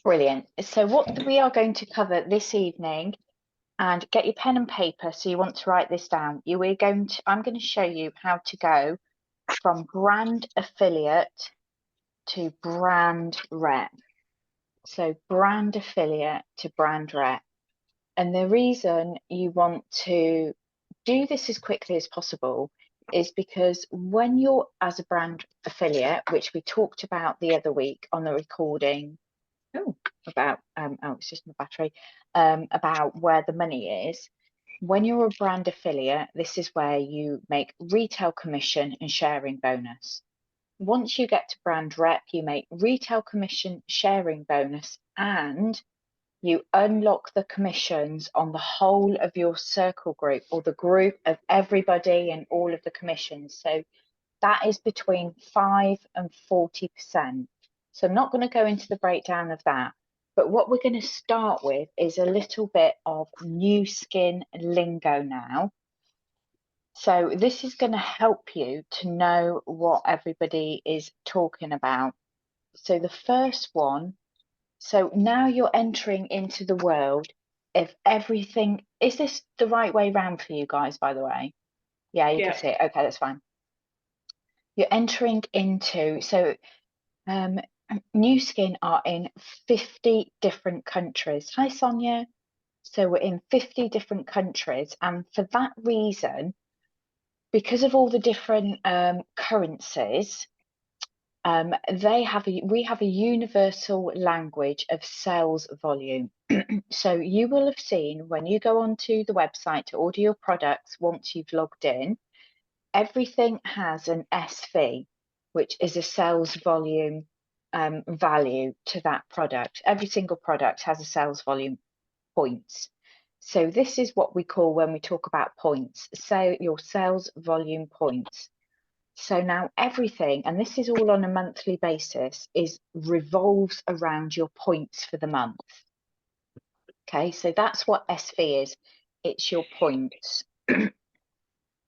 Brilliant. So what we are going to cover this evening, and get your pen and paper so you want to write this down. I'm going to show you how to go from brand affiliate to brand rep. So brand affiliate to brand rep. And the reason you want to do this as quickly as possible is because when you're as a brand affiliate, which we talked about the other week on the recording, about it's just my battery, about where the money is. When you're a brand affiliate, this is where you make retail commission and sharing bonus. Once you get to brand rep, you make retail commission, sharing bonus, and you unlock the commissions on the whole of your circle group, or the group of everybody and all of the commissions. So that is between 5 and 40%. So I'm not going to go into the breakdown of that. But what we're going to start with is a little bit of Nu Skin lingo now. So this is going to help you to know what everybody is talking about. So the first one, so now you're entering into the world of everything. Is this the right way round for you guys, by the way? Yeah, you can see it. Okay, that's fine. You're entering into, so Nu Skin are in 50 different countries. Hi, Sonia. So we're in 50 different countries. And for that reason, because of all the different currencies, we have a universal language of sales volume. So you will have seen when you go onto the website to order your products, once you've logged in, everything has an SV, which is a sales volume value to that product. Every single product has a sales volume points. So this is what we call, when we talk about points, say your sales volume points. So now everything, and this is all on a monthly basis, revolves around your points for the month. Okay, so that's what SV is. It's your points.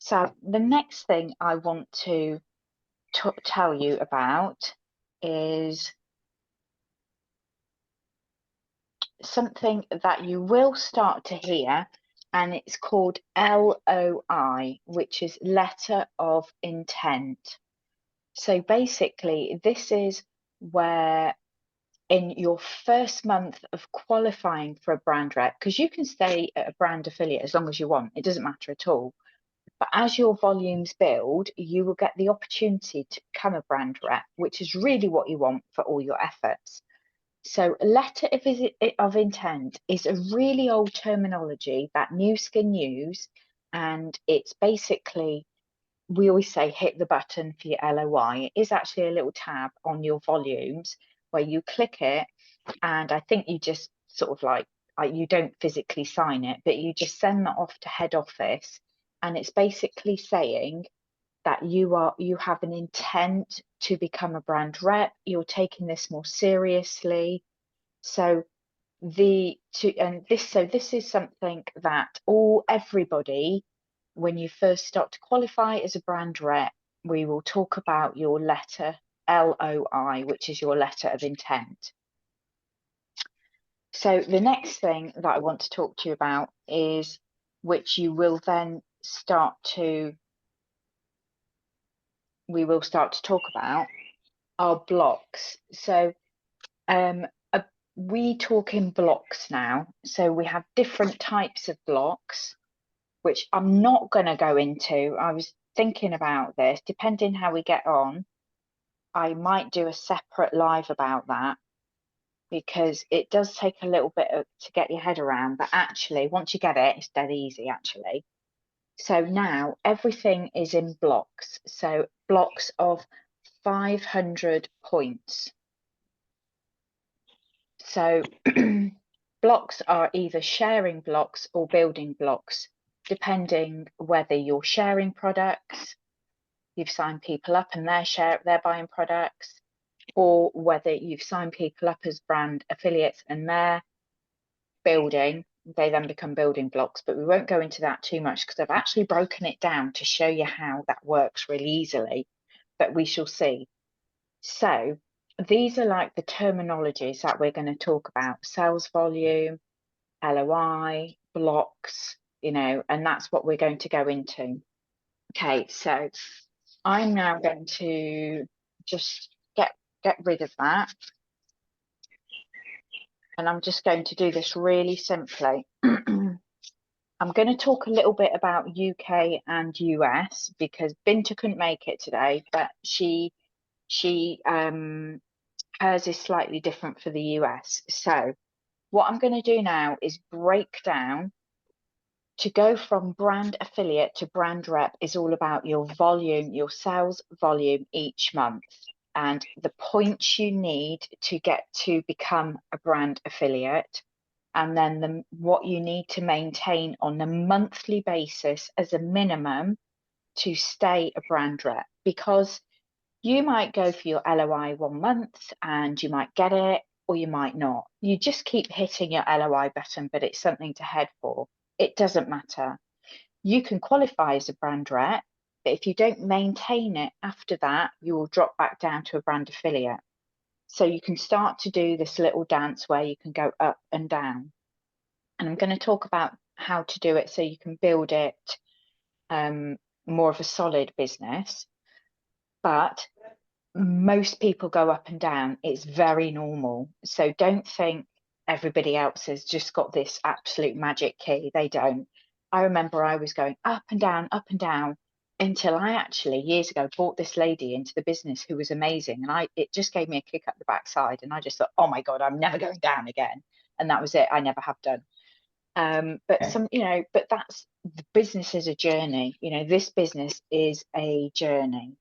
So the next thing I want to tell you about is something that you will start to hear, and it's called LOI, which is letter of intent. So basically, this is where in your first month of qualifying for a brand rep, because you can stay at a brand affiliate as long as you want, it doesn't matter at all. But as your volumes build, you will get the opportunity to become a brand rep, which is really what you want for all your efforts. So letter of intent is a really old terminology that Nu Skin use, and it's basically, we always say hit the button for your LOI. It is actually a little tab on your volumes where you click it, and I think you just sort of like, you don't physically sign it, but you just send that off to head office, and it's basically saying that you have an intent to become a brand rep. You're taking this more seriously. So this is something that everybody, when you first start to qualify as a brand rep, we will talk about your letter LOI, which is your letter of intent. So the next thing that I want to talk to you about is, which we will start to talk about, are blocks. So we talk in blocks now. So we have different types of blocks, which I'm not going to go into. I was thinking about this, depending how we get on, I might do a separate live about that, because it does take a little bit to get your head around, but actually once you get it, it's dead easy actually. So now everything is in blocks. So blocks of 500 points. So blocks are either sharing blocks or building blocks, depending whether you're sharing products, you've signed people up and they're buying products, or whether you've signed people up as brand affiliates and they're building, they then become building blocks. But we won't go into that too much, because I've actually broken it down to show you how that works really easily, but we shall see. So these are like the terminologies that we're going to talk about: sales volume, LOI, blocks, you know, and that's what we're going to go into. Okay, so I'm now going to just get rid of that. And I'm just going to do this really simply. I'm going to talk a little bit about UK and US because Binta couldn't make it today, but hers is slightly different for the US. So what I'm going to do now is break down. To go from brand affiliate to brand rep is all about your volume, your sales volume each month, and the points you need to get to become a brand affiliate, and then what you need to maintain on a monthly basis as a minimum to stay a brand rep. Because you might go for your LOI 1 month and you might get it, or you might not. You just keep hitting your LOI button, but it's something to head for. It doesn't matter. You can qualify as a brand rep, but if you don't maintain it after that, you will drop back down to a brand affiliate. So you can start to do this little dance where you can go up and down. And I'm going to talk about how to do it so you can build it more of a solid business. But most people go up and down. It's very normal. So don't think everybody else has just got this absolute magic key. They don't. I remember I was going up and down until I actually years ago brought this lady into the business who was amazing. And it just gave me a kick up the backside. And I just thought, oh my God, I'm never going down again. And that was it. I never have done. But that's, the business is a journey. You know, this business is a journey.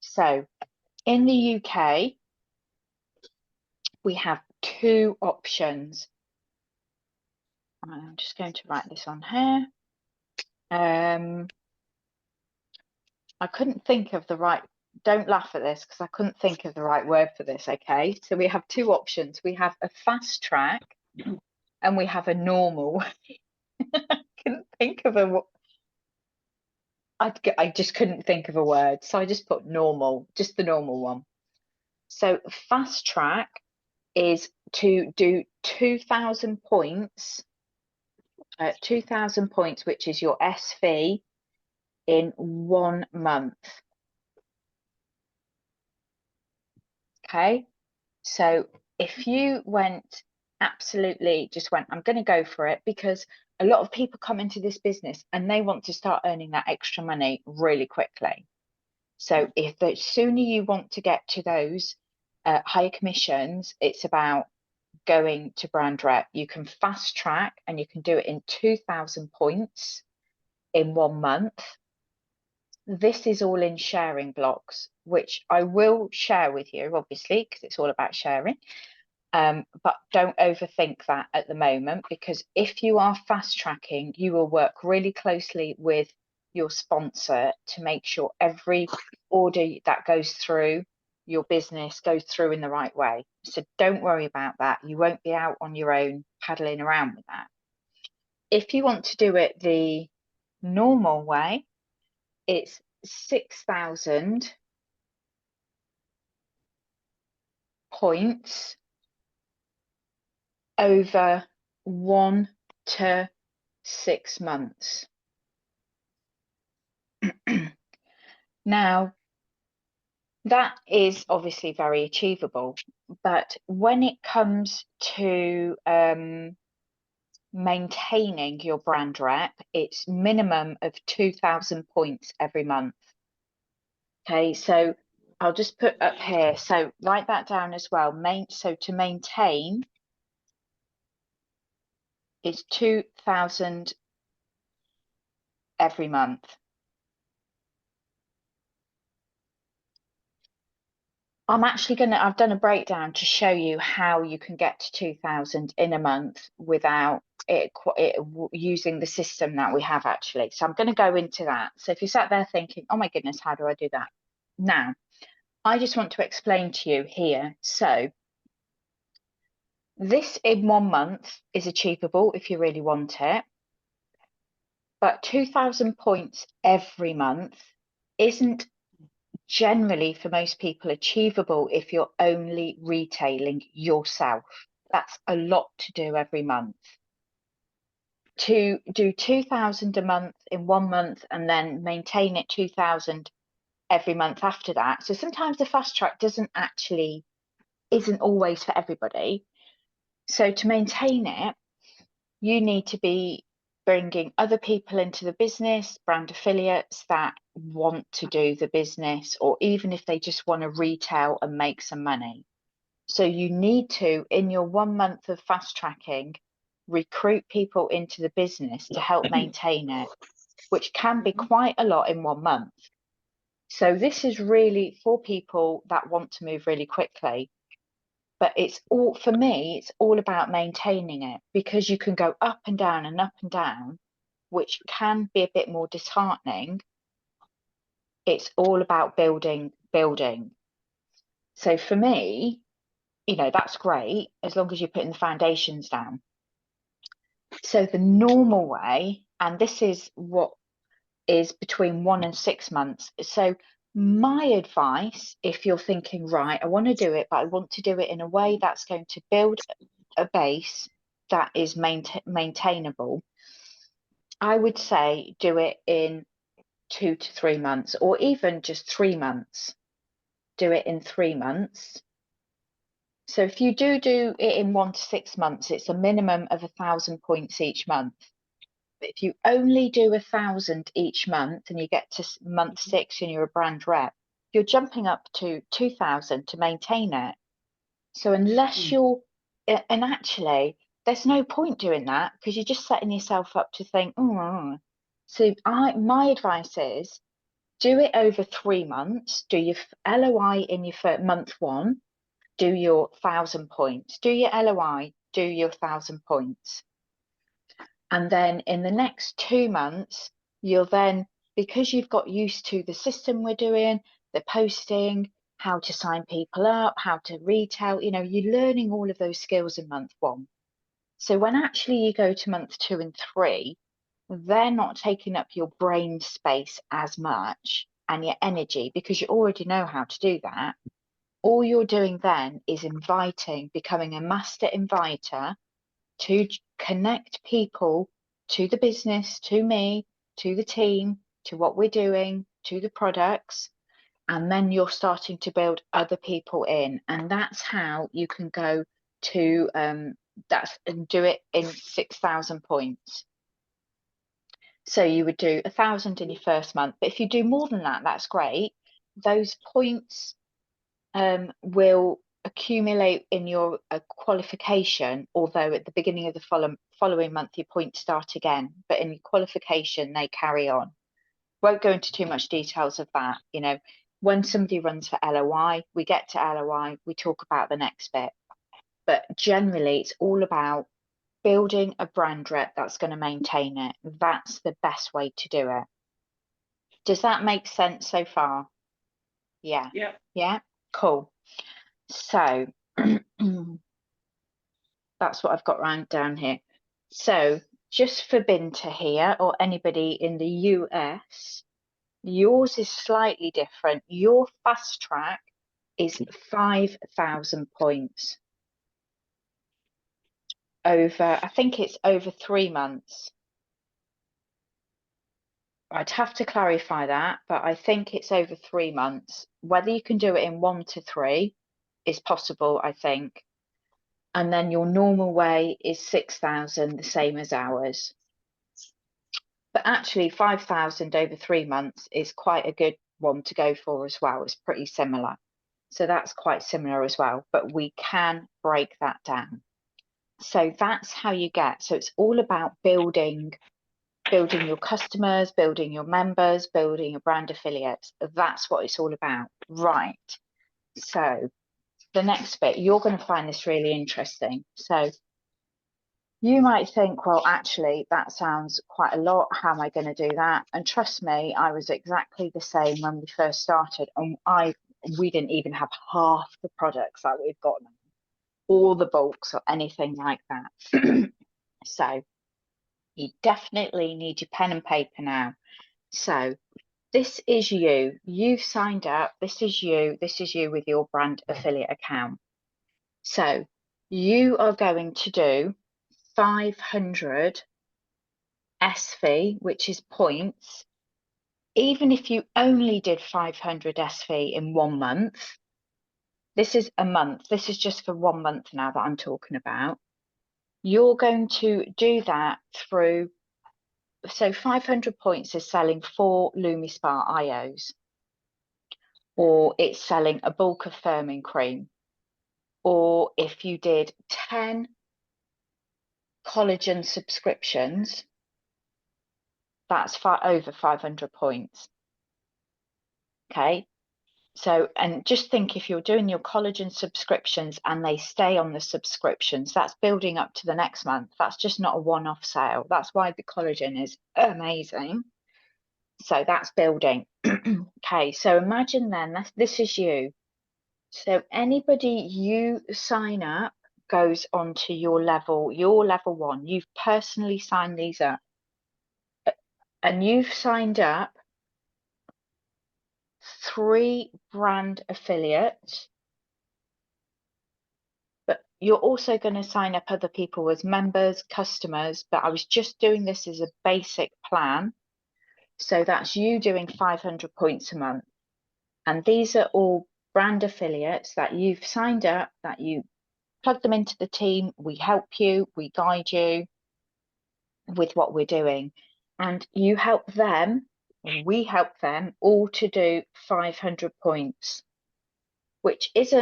So in the UK, we have 2 options. I'm just going to write this on here. I couldn't think of the right, don't laugh at this because I couldn't think of the right word for this, okay? So we have 2 options. We have a fast track and we have a normal. I couldn't think of I just couldn't think of a word. So I just put normal, just the normal one. So fast track is to do 2,000 points, 2,000 points, which is your SV, in 1 month. Okay, so if you just went, I'm going to go for it, because a lot of people come into this business and they want to start earning that extra money really quickly. So if the sooner you want to get to those higher commissions, it's about going to brand rep. You can fast track and you can do it in 2,000 points in 1 month. This is all in sharing blocks, which I will share with you, obviously, because it's all about sharing. But don't overthink that at the moment, because if you are fast tracking, you will work really closely with your sponsor to make sure every order that goes through your business goes through in the right way. So don't worry about that. You won't be out on your own paddling around with that. If you want to do it the normal way, it's 6,000 points over 1 to 6 months. Now, that is obviously very achievable, but when it comes to maintaining your brand rep, it's minimum of 2,000 points every month. Okay, so I'll just put up here, so write that down as well. So to maintain is 2,000 every month. I've done a breakdown to show you how you can get to 2,000 in a month without it using the system that we have actually. So I'm going to go into that. So if you sat there thinking, oh my goodness, how do I do that? Now, I just want to explain to you here. So this in 1 month is achievable if you really want it. But 2,000 points every month isn't generally for most people achievable if you're only retailing yourself. That's a lot to do every month. To do 2,000 a month in 1 month and then maintain it 2,000 every month after that. So sometimes the fast track isn't always for everybody. So to maintain it, you need to be bringing other people into the business, brand affiliates that want to do the business, or even if they just want to retail and make some money. So you need to, in your 1 month of fast tracking, recruit people into the business to help maintain it, which can be quite a lot in 1 month. So this is really for people that want to move really quickly. But for me, it's all about maintaining it, because you can go up and down, which can be a bit more disheartening. It's all about building. So for me, that's great as long as you're putting the foundations down. So the normal way, and this is what is between 1 and 6 months. So my advice, if you're thinking, right, I want to do it, but I want to do it in a way that's going to build a base that is maintainable, I would say do it in 2 to 3 months, or even just 3 months. Do it in 3 months. So if you do it in 1 to 6 months, it's a minimum of 1,000 points each month. But if you only do 1,000 each month and you get to month 6 and you're a brand rep, you're jumping up to 2,000 to maintain it. So unless and actually, there's no point doing that, because you're just setting yourself up to think, oh. So my advice is do it over 3 months. Do your LOI in your month 1. Do your 1,000 points. Do your LOI. Do your 1,000 points. And then in the next 2 months, you'll then, because you've got used to the system we're doing, the posting, how to sign people up, how to retail, you're learning all of those skills in month 1. So when actually you go to month 2 and 3, they're not taking up your brain space as much and your energy, because you already know how to do that. All you're doing then is becoming a master inviter to connect people to the business, to me, to the team, to what we're doing, to the products. And then you're starting to build other people in. And that's how you can go to and do it in 6,000 points. So you would do 1,000 in your first month. But if you do more than that, that's great. Those points will accumulate in your qualification, although at the beginning of the following month your points start again, but in your qualification they carry on. Won't go into too much details of that. When somebody runs for LOI, we get to LOI, we talk about the next bit, but generally it's all about building a brand rep that's going to maintain it. That's the best way to do it. Does that make sense so far? Yeah, cool. So that's what I've got down here. So just for Binta here, or anybody in the US, yours is slightly different. Your fast track is 5,000 points I think it's over 3 months. I'd have to clarify that, but I think it's over 3 months. Whether you can do it in 1 to 3 is possible, I think. And then your normal way is 6,000, the same as ours. But actually 5,000 over 3 months is quite a good one to go for as well. It's pretty similar. So that's quite similar as well, but we can break that down. So that's how you get. So it's all about building your customers, building your members, building your brand affiliates. That's what it's all about. Right. So the next bit, you're going to find this really interesting. So you might think, well, actually, that sounds quite a lot. How am I going to do that? And trust me, I was exactly the same when we first started. And we didn't even have half the products that we've got now, or the bulks or anything like that. So you definitely need your pen and paper now. So this is you. You've signed up. This is you. This is you with your brand affiliate account. So you are going to do 500 SV, which is points. Even if you only did 500 SV in 1 month, this is a month. This is just for 1 month now that I'm talking about. You're going to do that through, so 500 points is selling 4 LumiSpa IOs, or it's selling a bulk of firming cream, or if you did 10 collagen subscriptions, that's over 500 points. Okay. So, and just think, if you're doing your collagen subscriptions and they stay on the subscriptions, that's building up to the next month. That's just not a one-off sale. That's why the collagen is amazing. So that's building. Okay, so imagine then this is you. So anybody you sign up goes onto your level 1. You've personally signed these up. And you've signed up 3 brand affiliates, but you're also going to sign up other people as members, customers. But I was just doing this as a basic plan. So that's you doing 500 points a month. And these are all brand affiliates that you've signed up, that you plug them into the team. We help you, we guide you with what we're doing. And you help them, we help them all to do 500 points, which is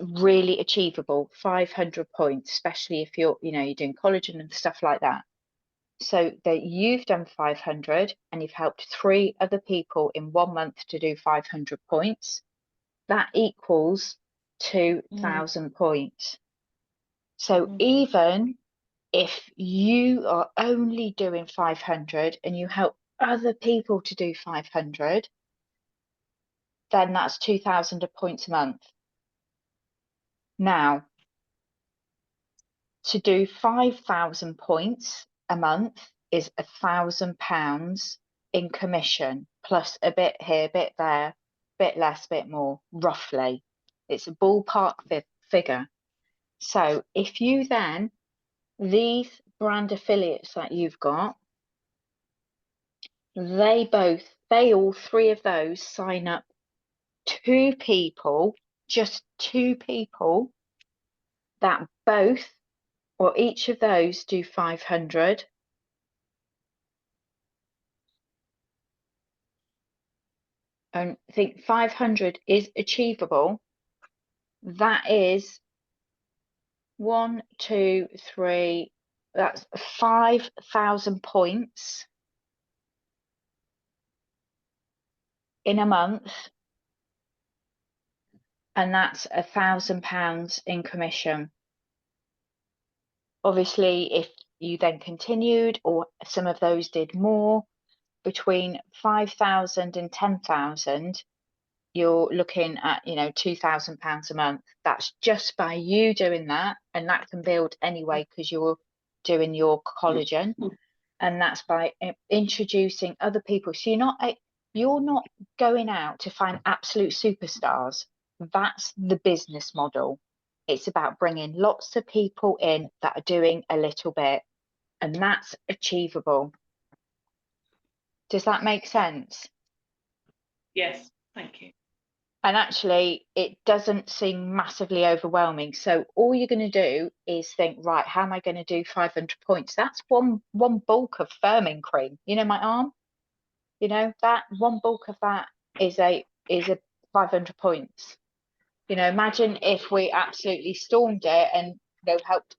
really achievable. 500 points, especially if you're doing collagen and stuff like that. So that you've done 500 and you've helped 3 other people in 1 month to do 500 points. That equals 2,000 points. So even if you are only doing 500 and you help other people to do 500, then that's 2,000 points a month. Now, to do 5,000 points a month is £1,000 in commission, plus a bit here, bit there, bit less, bit more, roughly. It's a ballpark figure. So if you then, these brand affiliates that you've got, all 3 of those sign up 2 people, just 2 people, that both or each of those do 500. And I think 500 is achievable. That is 1, 2, 3, that's 5,000 points in a month. And that's £1,000 in commission. Obviously, if you then continued, or some of those did more, between 5,000 and 10,000, you're looking at £2,000 a month. That's just by you doing that, and that can build anyway because you're doing your collagen, and that's by introducing other people. So you're not going out to find absolute superstars. That's the business model. It's about bringing lots of people in that are doing a little bit, and that's achievable. Does that make sense? Yes, thank you. And actually, it doesn't seem massively overwhelming. So all you're going to do is think, right, how am I going to do 500 points? That's one bulk of firming cream. My arm, that one bulk of that is a 500 points. Imagine if we absolutely stormed it and helped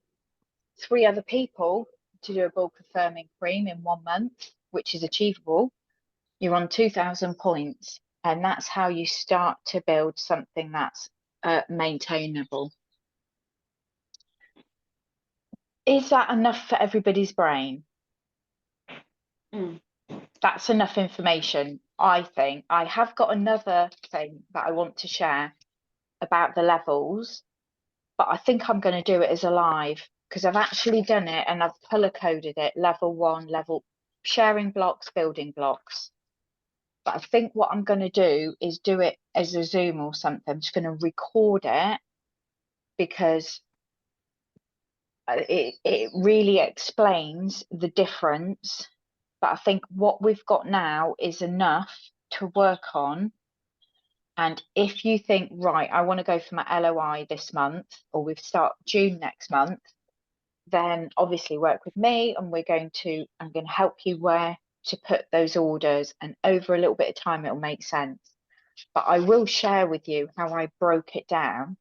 3 other people to do a bulk of firming cream in 1 month, which is achievable. You're on 2,000 points, and that's how you start to build something that's maintainable. Is that enough for everybody's brain? That's enough information, I think. I have got another thing that I want to share about the levels, but I think I'm going to do it as a live, because I've actually done it and I've color coded it. Level 1, sharing blocks, building blocks. But I think what I'm going to do is do it as a Zoom or something. I'm just going to record it because it really explains the difference. But I think what we've got now is enough to work on. And if you think, right, I want to go for my LOI this month, or we've start June next month, then obviously work with me, and I'm going to help you where to put those orders, and over a little bit of time it'll make sense. But I will share with you how I broke it down,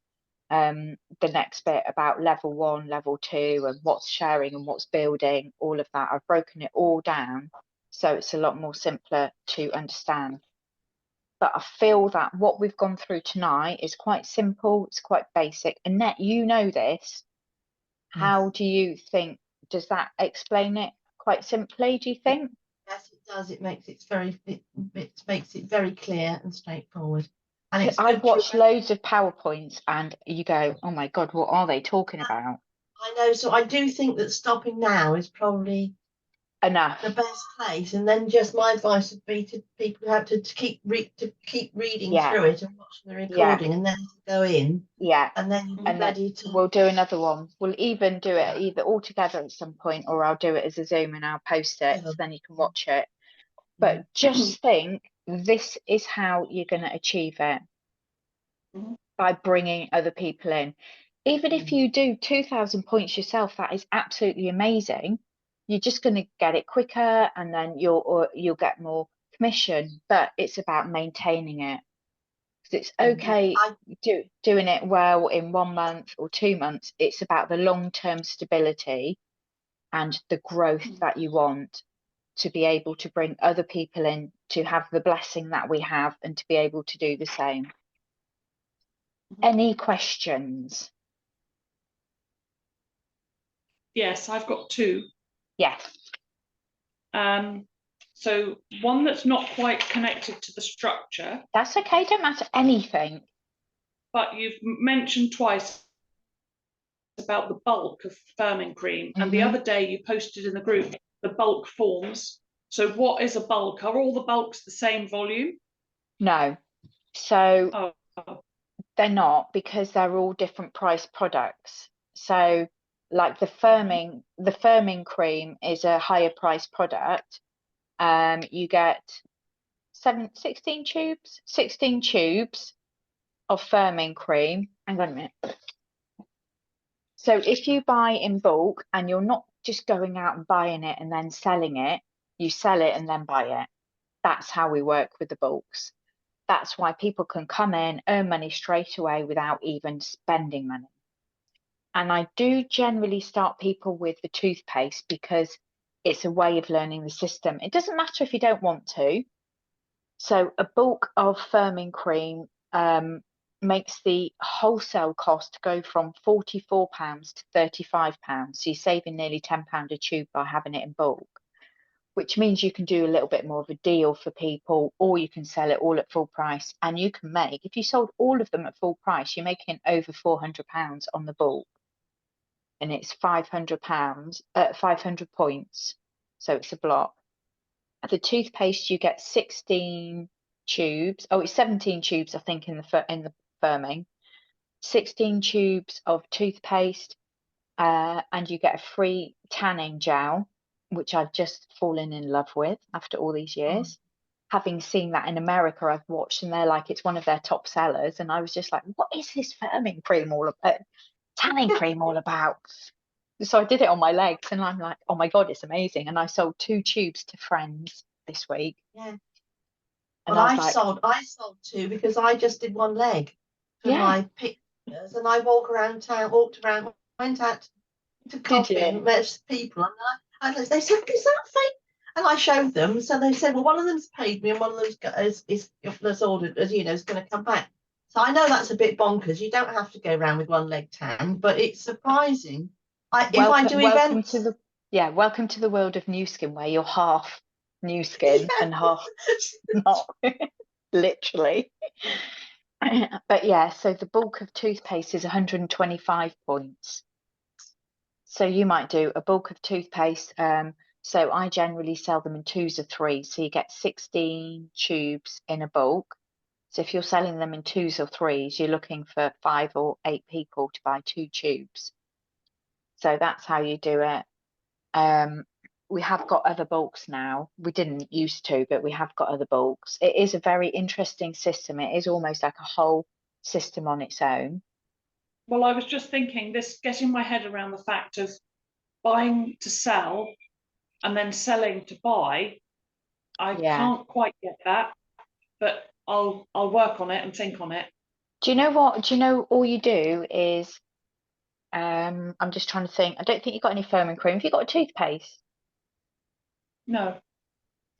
the next bit about level 1, level 2, and what's sharing and what's building, all of that. I've broken it all down so it's a lot more simpler to understand. But I feel that what we've gone through tonight is quite simple, it's quite basic. Annette, you know this. How do you think? Does that explain it quite simply, do you think? Yes, it does. It makes it very clear and straightforward. And it's I've watched loads of PowerPoints and you go, oh my God, what are they talking about? I know. So I do think that stopping now is probably Enough. the best place. And then just my advice would be to people who have to keep reading through it and watching the recording, and then go in. Yeah. And then you'll be ready to. We'll do another one. We'll even do it either all together at some point, or I'll do it as a Zoom and I'll post it so then you can watch it. But just think, this is how you're going to achieve it, by bringing other people in. Even if you do 2,000 points yourself, that is absolutely amazing. You're just going to get it quicker, and then you'll get more commission. But it's about maintaining it. Because it's okay doing it well in 1 month or 2 months. It's about the long-term stability and the growth that you want, to be able to bring other people in, to have the blessing that we have, and to be able to do the same. Any questions? Yes, I've got two. Yes. So one that's not quite connected to the structure. That's okay, don't matter anything. But you've mentioned twice about the bulk of firming cream. And the other day you posted in the group the bulk forms. So what is a bulk? Are all the bulks the same volume? No. So they're not, because they're all different price products. So like the firming cream is a higher price product. You get 16 tubes of firming cream. Hang on a minute. So if you buy in bulk, and you're not just going out and buying it and then selling it, you sell it and then buy it. That's how we work with the bulks. That's why people can come in, earn money straight away without even spending money. And I do generally start people with the toothpaste, because it's a way of learning the system. It doesn't matter if you don't want to. So a bulk of firming cream makes the wholesale cost go from £44 to £35. So you're saving nearly £10 a tube by having it in bulk, which means you can do a little bit more of a deal for people, or you can sell it all at full price. And you can make, if you sold all of them at full price, you're making over £400 on the bulk. And it's £500, 500 points. So it's a block. The toothpaste, you get 16 tubes. Oh, it's 17 tubes, I think, in the firming. 16 tubes of toothpaste, and you get a free tanning gel, which I've just fallen in love with after all these years. Having seen that in America, I've watched, and they're like, it's one of their top sellers. And I was just like, what is this firming cream all about? Tanning cream all about? So I did it on my legs, and I'm like, oh my God, it's amazing. And I sold 2 tubes to friends this week. Yeah. And well, I sold 2 because I just did one leg for my pictures, and I walked around town, went out to coffee and met people, and they said, "Is that fake?" And I showed them, so they said, "Well, one of them's paid me, and one of them's is ordered, as you know, is going to come back." So I know that's a bit bonkers. You don't have to go around with one leg tan, but it's surprising. If I do events, welcome to the world of Nu Skin, where you're half Nu Skin and half not, literally. But yeah, so the bulk of toothpaste is 125 points. So you might do a bulk of toothpaste, So I generally sell them in 2s of 3. So you get 16 tubes in a bulk. So if you're selling them in 2s or 3s, you're looking for 5 or 8 people to buy 2 tubes. So that's how you do it. We have got other bulks now. We didn't used to, but we have got other bulks. It is a very interesting system. It is almost like a whole system on its own. Well, I was just thinking this, getting my head around the fact of buying to sell and then selling to buy. I can't quite get that, but I'll work on it and think on it. Do you know what? Do you know all you do is, I'm just trying to think. I don't think you've got any foaming cream. Have you got a toothpaste? No.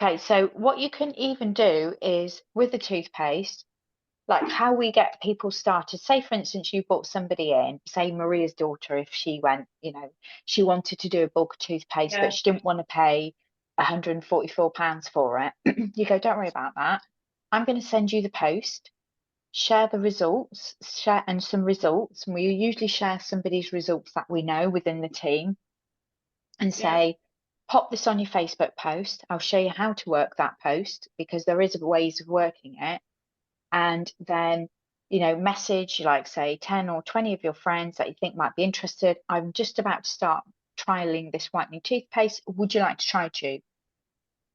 Okay, so what you can even do is with the toothpaste, like how we get people started. Say, for instance, you brought somebody in, say Maria's daughter, if she went, she wanted to do a bulk of toothpaste, but she didn't want to pay £144 for it. You go, don't worry about that. I'm going to send you the post, share the results, and some results. And we usually share somebody's results that we know within the team and say, pop this on your Facebook post. I'll show you how to work that post because there is ways of working it. And then, message like say 10 or 20 of your friends that you think might be interested. I'm just about to start trialing this whitening toothpaste. Would you like to try tube?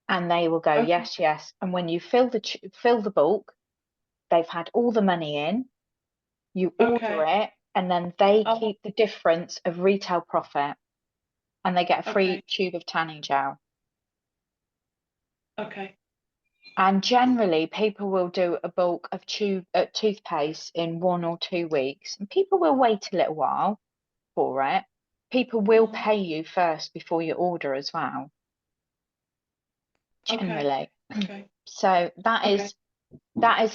And they will go, yes, yes. And when you fill the bulk, they've had all the money in, you order it, and then they keep the difference of retail profit, and they get a free tube of tanning gel. Okay. And generally, people will do a bulk of toothpaste in 1 or 2 weeks, and people will wait a little while for it. People will pay you first before you order as well. Generally. Okay. So that is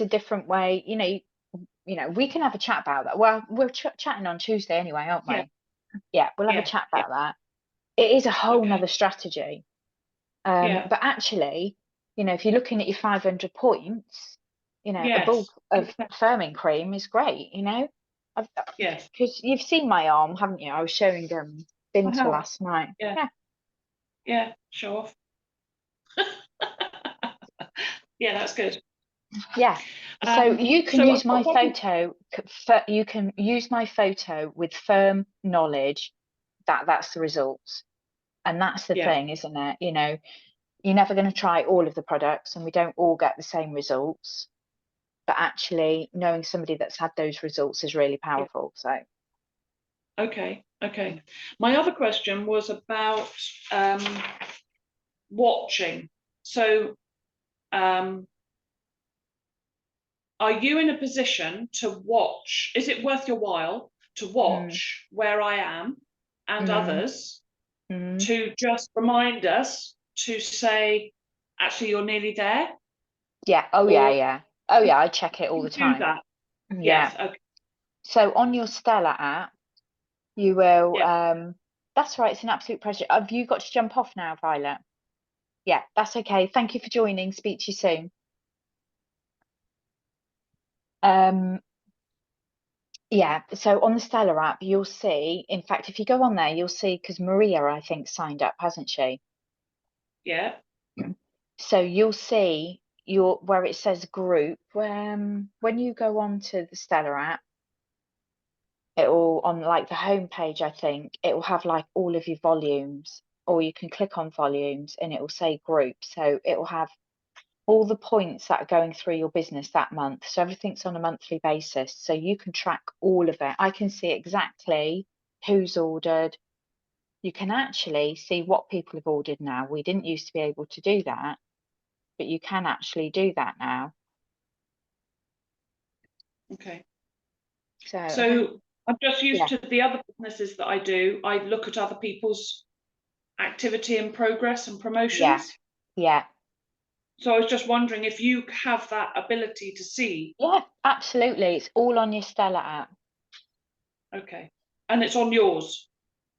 a different way. We can have a chat about that. Well, we're chatting on Tuesday anyway, aren't we? Yeah, we'll have a chat about that. It is a whole nother strategy. But actually, if you're looking at your 500 points, a bulk of firming cream is great, because you've seen my arm, haven't you? I was showing Binta last night. Yeah, show off. Yeah, that's good. Yeah. So you can use my photo. You can use my photo with firm knowledge that that's the results, and that's the thing, isn't it? You're never going to try all of the products, and we don't all get the same results. But actually, knowing somebody that's had those results is really powerful. So. Okay. My other question was about watching. So, are you in a position to watch? Is it worth your while to watch where I am and others to just remind us to say, actually, you're nearly there? Yeah. Oh, yeah. Oh, yeah. I check it all the time. Do that. Yeah. Yes. Okay. So on your Stella app, you will. That's right. It's an absolute pleasure. Have you got to jump off now, Violet? Yeah, that's okay. Thank you for joining. Speak to you soon. Yeah, so on the Stella app, you'll see, in fact, if you go on there, you'll see, because Maria, I think, signed up, hasn't she? Yeah. So you'll see where it says group, when you go on to the Stella app, it will, on like the home page, I think, it will have like all of your volumes, or you can click on volumes and it will say group. So it will have all the points that are going through your business that month. So everything's on a monthly basis. So you can track all of it. I can see exactly who's ordered. You can actually see what people have ordered now. We didn't used to be able to do that, but you can actually do that now. Okay. So I'm just used to the other businesses that I do. I look at other people's activity and progress and promotions. Yeah. So I was just wondering if you have that ability to see. Yeah, absolutely. It's all on your Stella app. Okay. And it's on yours.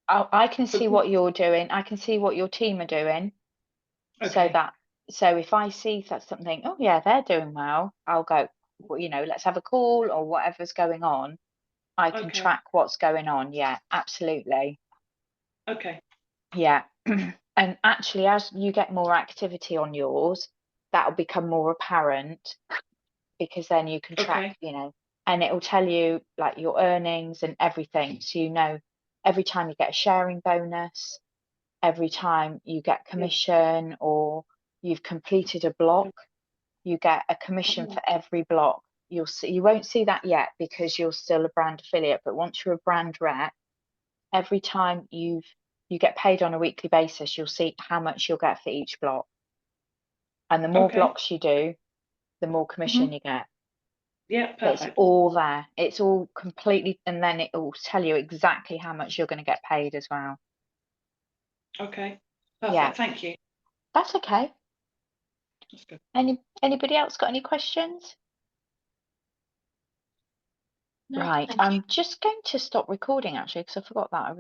I can see what you're doing. I can see what your team are doing. Okay. So if I see that's something, oh yeah, they're doing well, I'll go, let's have a call or whatever's going on. I can track what's going on. Yeah, absolutely. Okay. Yeah. And actually, as you get more activity on yours, that'll become more apparent, because then you can track, Okay. And it will tell you like your earnings and everything. So every time you get a sharing bonus, every time you get commission or you've completed a block, you get a commission for every block. You won't see that yet because you're still a brand affiliate, but once you're a brand rep, every time you get paid on a weekly basis, you'll see how much you'll get for each block. And the more Okay. blocks you do, the more commission you get. Yeah, It's perfect. all there. It's all completely, and then it will tell you exactly how much you're going to get paid as well. Okay, perfect. Yeah. Thank you. That's okay. That's good. Anybody else got any questions? No, Right. thank you. I'm just going to stop recording actually, because I forgot that I was